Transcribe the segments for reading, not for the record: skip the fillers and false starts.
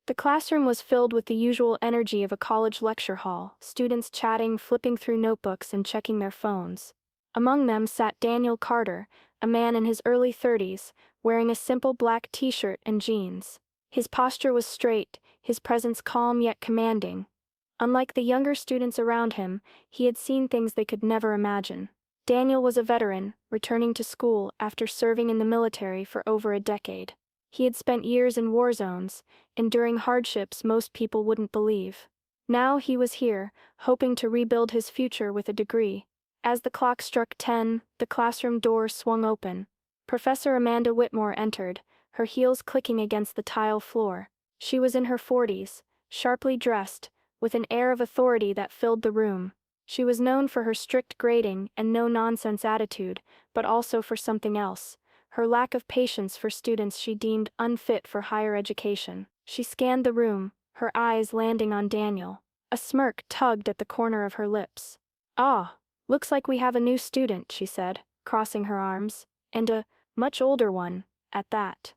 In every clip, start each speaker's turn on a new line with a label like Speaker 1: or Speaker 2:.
Speaker 1: The classroom was filled with the usual energy of a college lecture hall, students chatting, flipping through notebooks, and checking their phones. Among them sat Daniel Carter, a man in his early 30s, wearing a simple black t-shirt and jeans. His posture was straight, his presence calm yet commanding. Unlike the younger students around him, he had seen things they could never imagine. Daniel was a veteran, returning to school after serving in the military for over a decade. He had spent years in war zones, enduring hardships most people wouldn't believe. Now he was here, hoping to rebuild his future with a degree. As the clock struck 10, the classroom door swung open. Professor Amanda Whitmore entered, her heels clicking against the tile floor. She was in her 40s, sharply dressed, with an air of authority that filled the room. She was known for her strict grading and no-nonsense attitude, but also for something else: her lack of patience for students she deemed unfit for higher education. She scanned the room, her eyes landing on Daniel. A smirk tugged at the corner of her lips. "Ah, looks like we have a new student," she said, crossing her arms, "and a much older one, at that."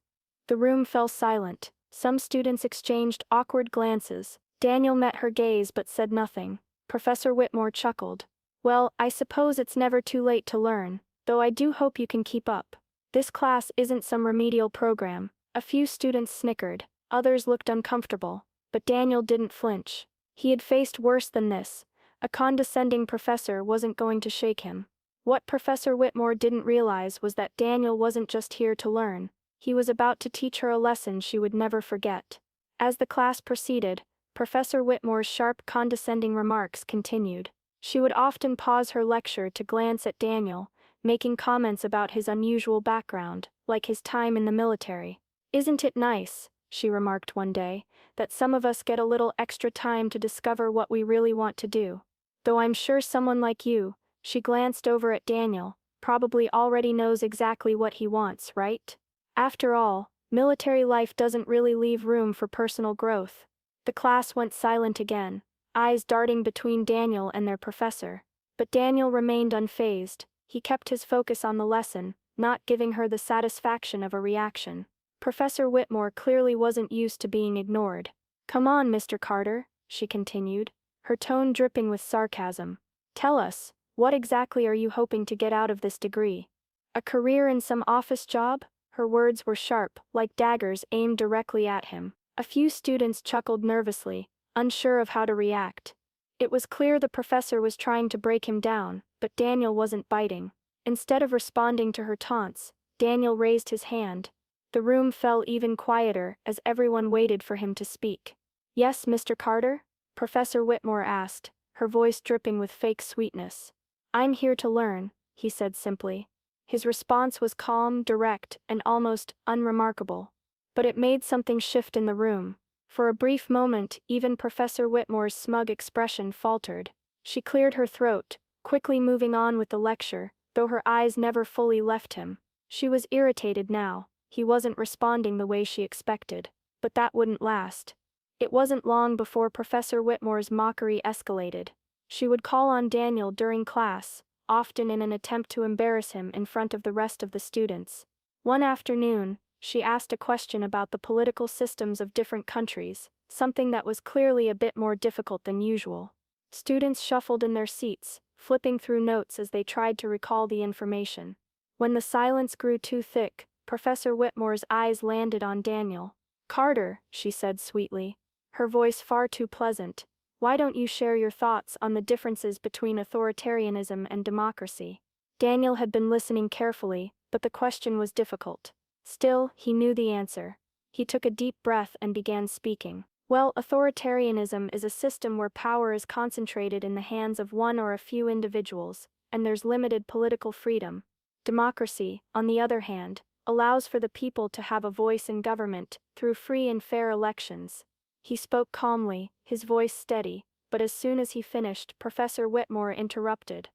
Speaker 1: The room fell silent. Some students exchanged awkward glances. Daniel met her gaze but said nothing. Professor Whitmore chuckled. "Well, I suppose it's never too late to learn, though I do hope you can keep up. This class isn't some remedial program." A few students snickered, others looked uncomfortable, but Daniel didn't flinch. He had faced worse than this. A condescending professor wasn't going to shake him. What Professor Whitmore didn't realize was that Daniel wasn't just here to learn. He was about to teach her a lesson she would never forget. As the class proceeded, Professor Whitmore's sharp, condescending remarks continued. She would often pause her lecture to glance at Daniel, making comments about his unusual background, like his time in the military. "Isn't it nice," she remarked one day, "that some of us get a little extra time to discover what we really want to do? Though I'm sure someone like you," she glanced over at Daniel, "probably already knows exactly what he wants, right? After all, military life doesn't really leave room for personal growth." The class went silent again, eyes darting between Daniel and their professor. But Daniel remained unfazed. He kept his focus on the lesson, not giving her the satisfaction of a reaction. Professor Whitmore clearly wasn't used to being ignored. "Come on, Mr. Carter," she continued, her tone dripping with sarcasm. "Tell us, what exactly are you hoping to get out of this degree? A career in some office job?" Her words were sharp, like daggers aimed directly at him. A few students chuckled nervously, unsure of how to react. It was clear the professor was trying to break him down, but Daniel wasn't biting. Instead of responding to her taunts, Daniel raised his hand. The room fell even quieter as everyone waited for him to speak. "Yes, Mr. Carter?" Professor Whitmore asked, her voice dripping with fake sweetness. "I'm here to learn," he said simply. His response was calm, direct, and almost unremarkable. But it made something shift in the room. For a brief moment, even Professor Whitmore's smug expression faltered. She cleared her throat, quickly moving on with the lecture, though her eyes never fully left him. She was irritated now. He wasn't responding the way she expected. But that wouldn't last. It wasn't long before Professor Whitmore's mockery escalated. She would call on Daniel during class, often in an attempt to embarrass him in front of the rest of the students. One afternoon, she asked a question about the political systems of different countries, something that was clearly a bit more difficult than usual. Students shuffled in their seats, flipping through notes as they tried to recall the information. When the silence grew too thick, Professor Whitmore's eyes landed on Daniel. "Carter," she said sweetly, her voice far too pleasant, "why don't you share your thoughts on the differences between authoritarianism and democracy?" Daniel had been listening carefully, but the question was difficult. Still, he knew the answer. He took a deep breath and began speaking. "Well, authoritarianism is a system where power is concentrated in the hands of one or a few individuals, and there's limited political freedom. Democracy, on the other hand, allows for the people to have a voice in government through free and fair elections." He spoke calmly, his voice steady, but as soon as he finished, Professor Whitmore interrupted.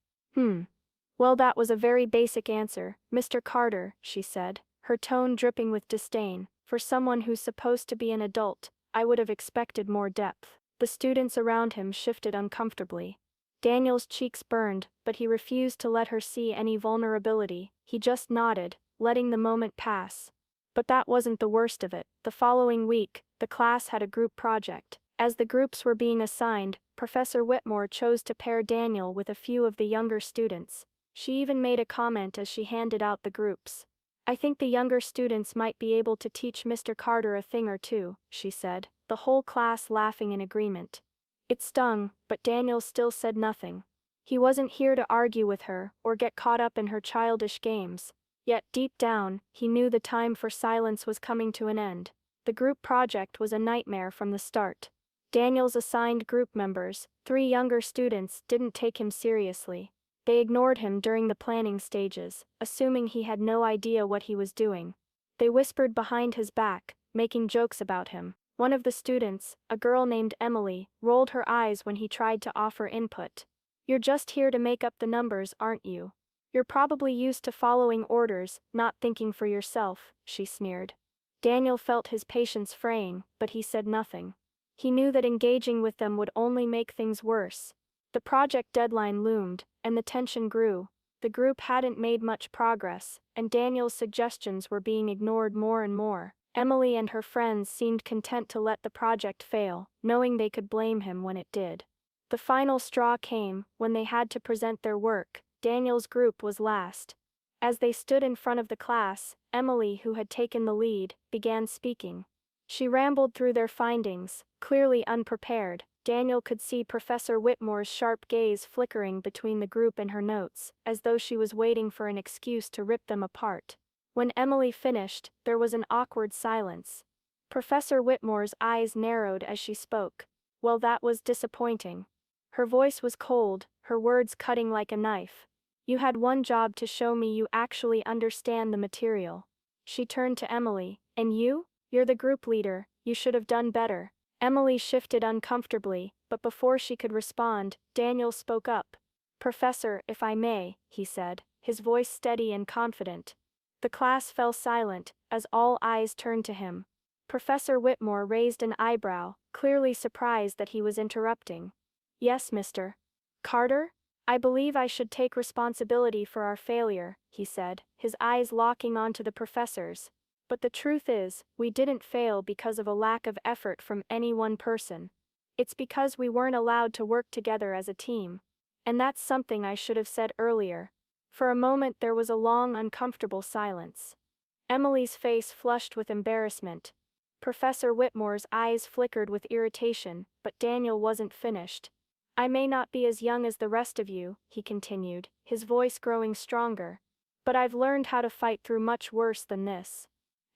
Speaker 1: Well, that was a very basic answer, Mr. Carter," she said, her tone dripping with disdain. "For someone who's supposed to be an adult, I would have expected more depth." The students around him shifted uncomfortably. Daniel's cheeks burned, but he refused to let her see any vulnerability. He just nodded, letting the moment pass. But that wasn't the worst of it. The following week, The class had a group project. As the groups were being assigned, Professor Whitmore chose to pair Daniel with a few of the younger students. She even made a comment as she handed out the groups. "I think the younger students might be able to teach Mr. Carter a thing or two," she said, the whole class laughing in agreement. It stung, but Daniel still said nothing. He wasn't here to argue with her or get caught up in her childish games. Yet deep down, he knew the time for silence was coming to an end. The group project was a nightmare from the start. Daniel's assigned group members, 3 younger students, didn't take him seriously. They ignored him during the planning stages, assuming he had no idea what he was doing. They whispered behind his back, making jokes about him. One of the students, a girl named Emily, rolled her eyes when he tried to offer input. "You're just here to make up the numbers, aren't you? You're probably used to following orders, not thinking for yourself," she sneered. Daniel felt his patience fraying, but he said nothing. He knew that engaging with them would only make things worse. The project deadline loomed, and the tension grew. The group hadn't made much progress, and Daniel's suggestions were being ignored more and more. Emily and her friends seemed content to let the project fail, knowing they could blame him when it did. The final straw came when they had to present their work. Daniel's group was last. As they stood in front of the class, Emily, who had taken the lead, began speaking. She rambled through their findings, clearly unprepared. Daniel could see Professor Whitmore's sharp gaze flickering between the group and her notes, as though she was waiting for an excuse to rip them apart. When Emily finished, there was an awkward silence. Professor Whitmore's eyes narrowed as she spoke. Well, that was disappointing. Her voice was cold, her words cutting like a knife. "You had one job, to show me you actually understand the material." She turned to Emily. "And you? You're the group leader, you should have done better." Emily shifted uncomfortably, but before she could respond, Daniel spoke up. "Professor, if I may," he said, his voice steady and confident. The class fell silent, as all eyes turned to him. Professor Whitmore raised an eyebrow, clearly surprised that he was interrupting. "Yes, Mr. Carter? I believe I should take responsibility for our failure," he said, his eyes locking onto the professor's. "But the truth is, we didn't fail because of a lack of effort from any one person. It's because we weren't allowed to work together as a team. And that's something I should have said earlier." For a moment there was a long, uncomfortable silence. Emily's face flushed with embarrassment. Professor Whitmore's eyes flickered with irritation, but Daniel wasn't finished. "I may not be as young as the rest of you," he continued, his voice growing stronger. "But I've learned how to fight through much worse than this.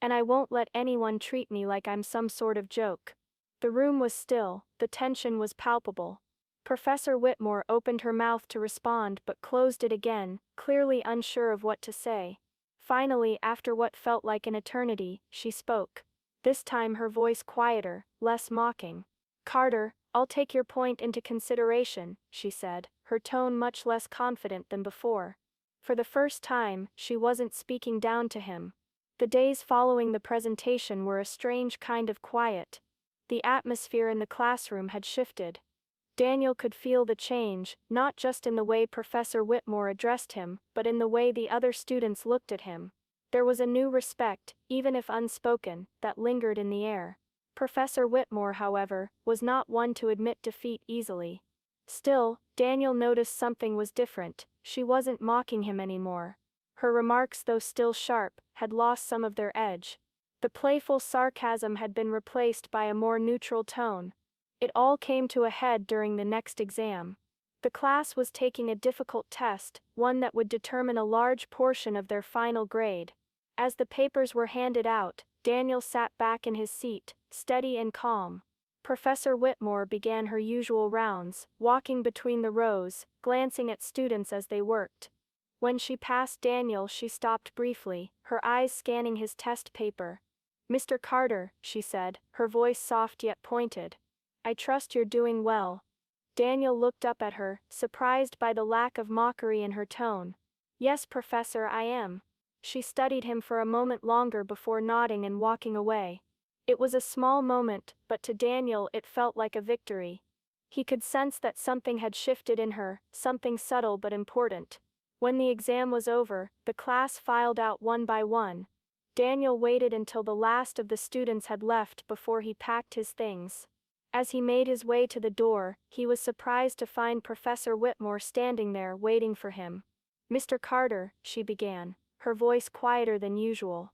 Speaker 1: And I won't let anyone treat me like I'm some sort of joke." The room was still, the tension was palpable. Professor Whitmore opened her mouth to respond but closed it again, clearly unsure of what to say. Finally, after what felt like an eternity, she spoke. This time her voice quieter, less mocking. "Carter, I'll take your point into consideration," she said, her tone much less confident than before. For the first time, she wasn't speaking down to him. The days following the presentation were a strange kind of quiet. The atmosphere in the classroom had shifted. Daniel could feel the change, not just in the way Professor Whitmore addressed him, but in the way the other students looked at him. There was a new respect, even if unspoken, that lingered in the air. Professor Whitmore, however, was not one to admit defeat easily. Still, Daniel noticed something was different. She wasn't mocking him anymore. Her remarks, though still sharp, had lost some of their edge. The playful sarcasm had been replaced by a more neutral tone. It all came to a head during the next exam. The class was taking a difficult test, one that would determine a large portion of their final grade. As the papers were handed out, Daniel sat back in his seat, steady and calm. Professor Whitmore began her usual rounds, walking between the rows, glancing at students as they worked. When she passed Daniel, she stopped briefly, her eyes scanning his test paper. "Mr. Carter," she said, her voice soft yet pointed. "I trust you're doing well." Daniel looked up at her, surprised by the lack of mockery in her tone. "Yes, Professor, I am." She studied him for a moment longer before nodding and walking away. It was a small moment, but to Daniel it felt like a victory. He could sense that something had shifted in her, something subtle but important. When the exam was over, the class filed out one by one. Daniel waited until the last of the students had left before he packed his things. As he made his way to the door, he was surprised to find Professor Whitmore standing there waiting for him. "Mr. Carter," she began, her voice quieter than usual.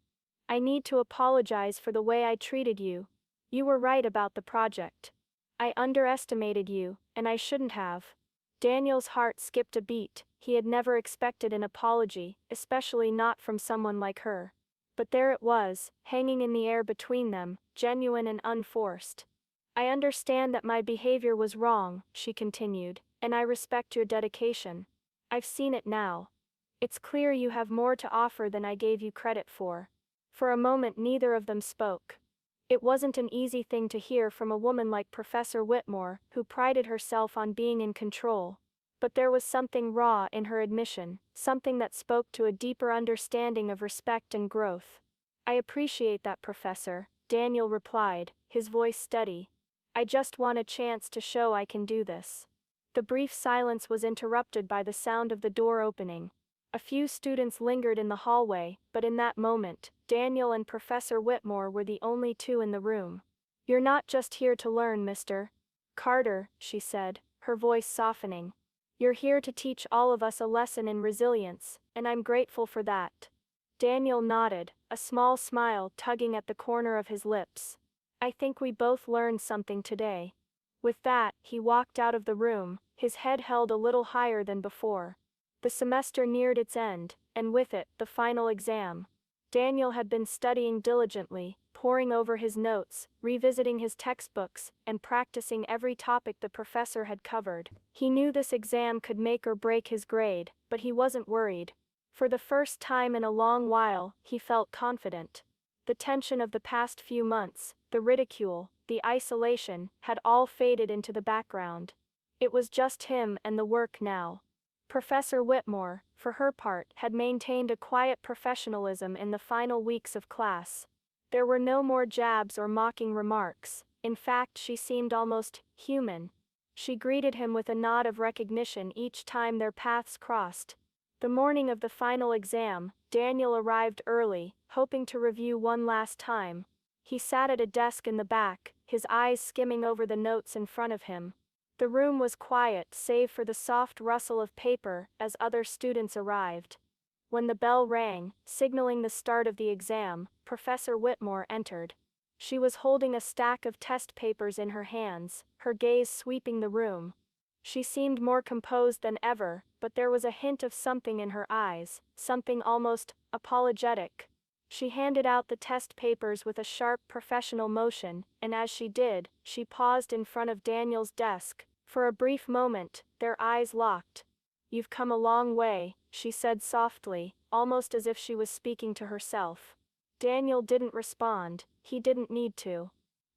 Speaker 1: "I need to apologize for the way I treated you. You were right about the project. I underestimated you, and I shouldn't have." Daniel's heart skipped a beat. He had never expected an apology, especially not from someone like her. But there it was, hanging in the air between them, genuine and unforced. "I understand that my behavior was wrong," she continued, "and I respect your dedication. I've seen it now. It's clear you have more to offer than I gave you credit for." For a moment neither of them spoke. It wasn't an easy thing to hear from a woman like Professor Whitmore, who prided herself on being in control. But there was something raw in her admission, something that spoke to a deeper understanding of respect and growth. "I appreciate that, Professor," Daniel replied, his voice steady. "I just want a chance to show I can do this." The brief silence was interrupted by the sound of the door opening. A few students lingered in the hallway, but in that moment, Daniel and Professor Whitmore were the only two in the room. "You're not just here to learn, Mr. Carter," she said, her voice softening. "You're here to teach all of us a lesson in resilience, and I'm grateful for that." Daniel nodded, a small smile tugging at the corner of his lips. "I think we both learned something today." With that, he walked out of the room, his head held a little higher than before. The semester neared its end, and with it, the final exam. Daniel had been studying diligently, poring over his notes, revisiting his textbooks, and practicing every topic the professor had covered. He knew this exam could make or break his grade, but he wasn't worried. For the first time in a long while, he felt confident. The tension of the past few months, the ridicule, the isolation, had all faded into the background. It was just him and the work now. Professor Whitmore, for her part, had maintained a quiet professionalism in the final weeks of class. There were no more jabs or mocking remarks. In fact, she seemed almost human. She greeted him with a nod of recognition each time their paths crossed. The morning of the final exam, Daniel arrived early, hoping to review one last time. He sat at a desk in the back, his eyes skimming over the notes in front of him. The room was quiet save for the soft rustle of paper as other students arrived. When the bell rang, signaling the start of the exam, Professor Whitmore entered. She was holding a stack of test papers in her hands, her gaze sweeping the room. She seemed more composed than ever, but there was a hint of something in her eyes, something almost apologetic. She handed out the test papers with a sharp professional motion, and as she did, she paused in front of Daniel's desk. For a brief moment, their eyes locked. "You've come a long way," she said softly, almost as if she was speaking to herself. Daniel didn't respond. He didn't need to.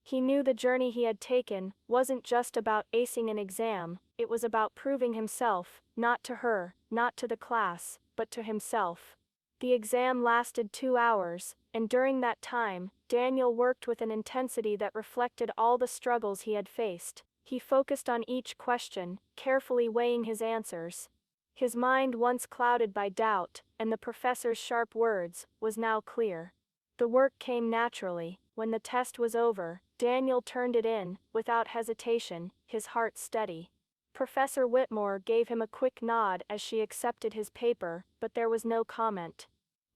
Speaker 1: He knew the journey he had taken wasn't just about acing an exam, it was about proving himself, not to her, not to the class, but to himself. The exam lasted 2 hours, and during that time, Daniel worked with an intensity that reflected all the struggles he had faced. He focused on each question, carefully weighing his answers. His mind, once clouded by doubt, and the professor's sharp words, was now clear. The work came naturally. When the test was over, Daniel turned it in, without hesitation, his heart steady. Professor Whitmore gave him a quick nod as she accepted his paper, but there was no comment.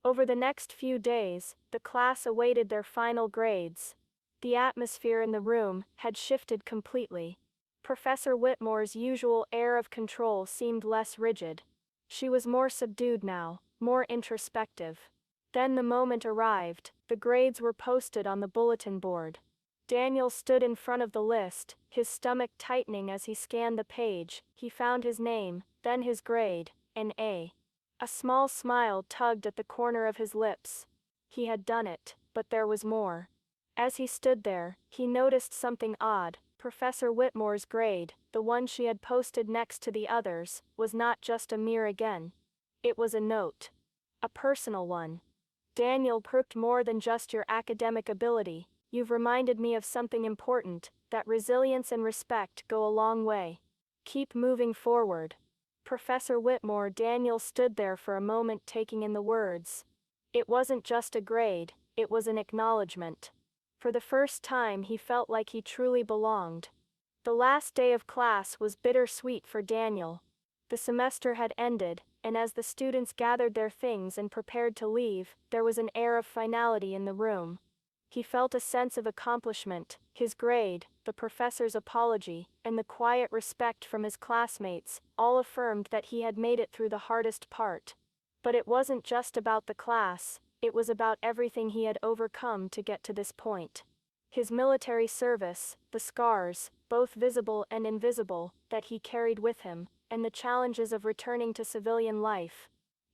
Speaker 1: Over the next few days, the class awaited their final grades. The atmosphere in the room had shifted completely. Professor Whitmore's usual air of control seemed less rigid. She was more subdued now, more introspective. Then the moment arrived. The grades were posted on the bulletin board. Daniel stood in front of the list, his stomach tightening as he scanned the page. He found his name, then his grade, an A. A small smile tugged at the corner of his lips. He had done it, but there was more. As he stood there, he noticed something odd. Professor Whitmore's grade, the one she had posted next to the others, was not just a mere again. It was a note. A personal one. "Daniel, proved more than just your academic ability. You've reminded me of something important, that resilience and respect go a long way. Keep moving forward." Professor Whitmore. Daniel stood there for a moment taking in the words. It wasn't just a grade, it was an acknowledgement. For the first time he felt like he truly belonged. The last day of class was bittersweet for Daniel. The semester had ended, and as the students gathered their things and prepared to leave, there was an air of finality in the room. He felt a sense of accomplishment. His grade, the professor's apology, and the quiet respect from his classmates all affirmed that he had made it through the hardest part. But it wasn't just about the class, it was about everything he had overcome to get to this point. His military service, the scars, both visible and invisible, that he carried with him, and the challenges of returning to civilian life.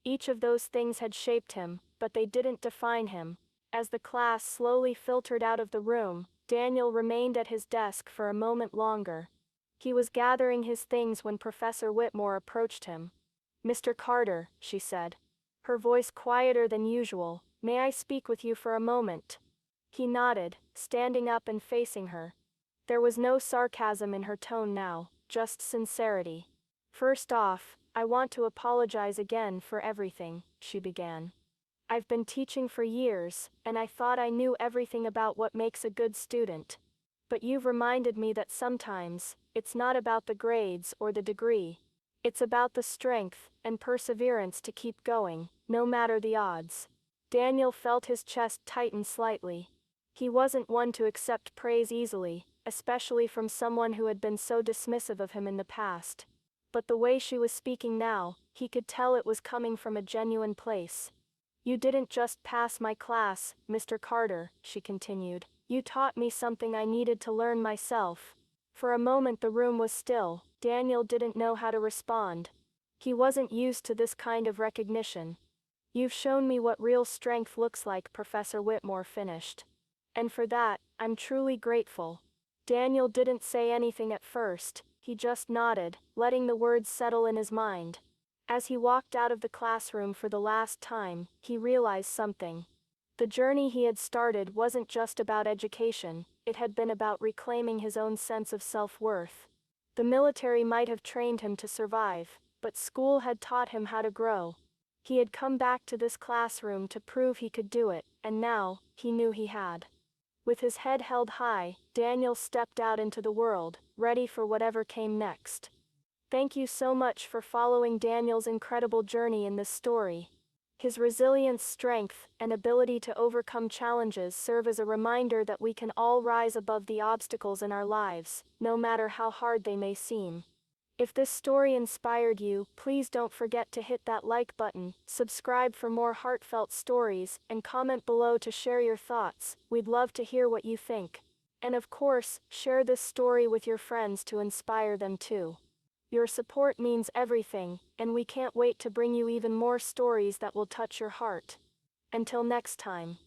Speaker 1: Each of those things had shaped him, but they didn't define him. As the class slowly filtered out of the room, Daniel remained at his desk for a moment longer. He was gathering his things when Professor Whitmore approached him. "Mr. Carter," she said, her voice quieter than usual, "may I speak with you for a moment?" He nodded, standing up and facing her. There was no sarcasm in her tone now, just sincerity. "First off, I want to apologize again for everything," she began. "I've been teaching for years, and I thought I knew everything about what makes a good student. But you've reminded me that sometimes, it's not about the grades or the degree. It's about the strength and perseverance to keep going, no matter the odds." Daniel felt his chest tighten slightly. He wasn't one to accept praise easily, especially from someone who had been so dismissive of him in the past. But the way she was speaking now, he could tell it was coming from a genuine place. "You didn't just pass my class, Mr. Carter," she continued. "You taught me something I needed to learn myself." For a moment the room was still. Daniel didn't know how to respond. He wasn't used to this kind of recognition. "You've shown me what real strength looks like," Professor Whitmore finished. "And for that, I'm truly grateful." Daniel didn't say anything at first, he just nodded, letting the words settle in his mind. As he walked out of the classroom for the last time, he realized something. The journey he had started wasn't just about education, it had been about reclaiming his own sense of self-worth. The military might have trained him to survive, but school had taught him how to grow. He had come back to this classroom to prove he could do it, and now, he knew he had. With his head held high, Daniel stepped out into the world, ready for whatever came next. Thank you so much for following Daniel's incredible journey in this story. His resilience, strength, and ability to overcome challenges serve as a reminder that we can all rise above the obstacles in our lives, no matter how hard they may seem. If this story inspired you, please don't forget to hit that like button, subscribe for more heartfelt stories, and comment below to share your thoughts. We'd love to hear what you think. And of course, share this story with your friends to inspire them too. Your support means everything, and we can't wait to bring you even more stories that will touch your heart. Until next time.